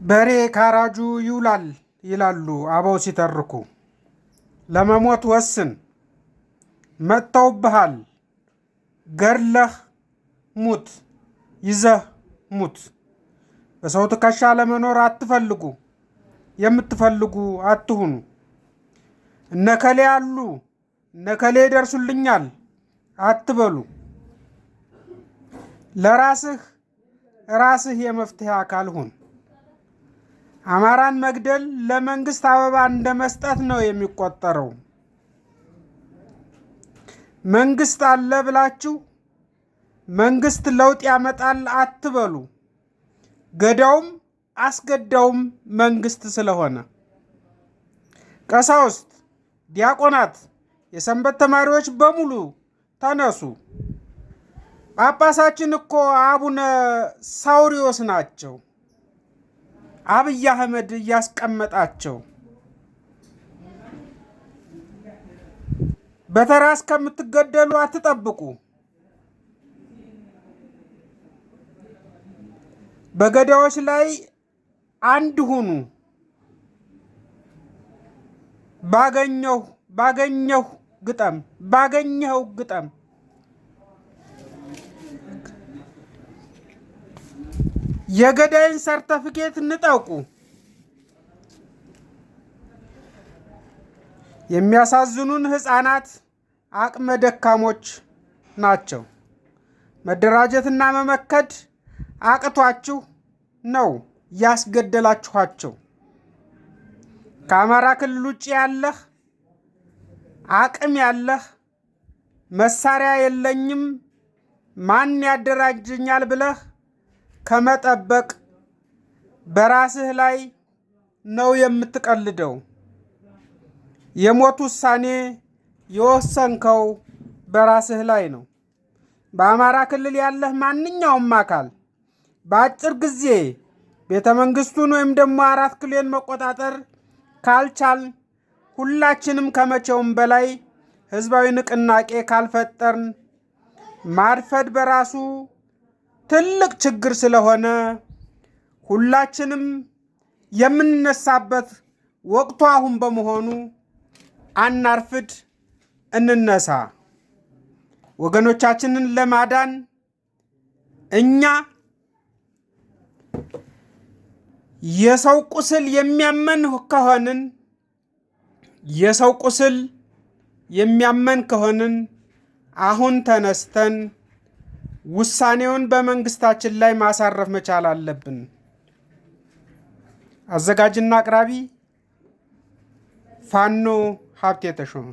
በሬ ካራጁ ይውላል ይላሉ አበው ሲተርኩ። ለመሞት ወስን፣ መጥተውብሃል፣ ገድለህ ሙት፣ ይዘህ ሙት። በሰው ትከሻ ለመኖር አትፈልጉ፣ የምትፈልጉ አትሁኑ። እነከሌ አሉ፣ እነከሌ ይደርሱልኛል አትበሉ። ራስህ የመፍትሄ አካል ሁን። አማራን መግደል ለመንግስት አበባ እንደ መስጠት ነው የሚቆጠረው። መንግስት አለ ብላችሁ መንግስት ለውጥ ያመጣል አትበሉ። ገዳውም አስገዳውም መንግስት ስለሆነ። ቀሳውስት፣ ዲያቆናት፣ የሰንበት ተማሪዎች በሙሉ ተነሱ። ጳጳሳችን እኮ አቡነ ሳውሪዎስ ናቸው። አብይ አህመድ እያስቀመጣቸው። በተራ እስከምትገደሉ አትጠብቁ። በገዳዮች ላይ አንድ ሁኑ። ባገኘው ግጠም። የገዳይን ሰርተፍኬት ንጠቁ። የሚያሳዝኑን ህፃናት አቅመ ደካሞች ናቸው። መደራጀትና መመከድ አቅቷችሁ ነው ያስገደላችኋቸው። ከአማራ ክልል ውጭ ያለህ አቅም ያለህ መሳሪያ የለኝም ማን ያደራጀኛል ብለህ ከመጠበቅ በራስህ ላይ ነው የምትቀልደው። የሞት ውሳኔ የወሰንከው በራስህ ላይ ነው። በአማራ ክልል ያለህ ማንኛውም አካል በአጭር ጊዜ ቤተ መንግስቱን ወይም ደግሞ 4 ኪሎን መቆጣጠር ካልቻል ሁላችንም ከመቼውም በላይ ህዝባዊ ንቅናቄ ካልፈጠርን ማርፈድ በራሱ ትልቅ ችግር ስለሆነ ሁላችንም የምንነሳበት ወቅቱ አሁን በመሆኑ አናርፍድ፣ እንነሳ። ወገኖቻችንን ለማዳን እኛ የሰው ቁስል የሚያመን ከሆንን አሁን ተነስተን ውሳኔውን በመንግስታችን ላይ ማሳረፍ መቻል አለብን። አዘጋጅና አቅራቢ ፋኖ ሀብቴ ተሾመ።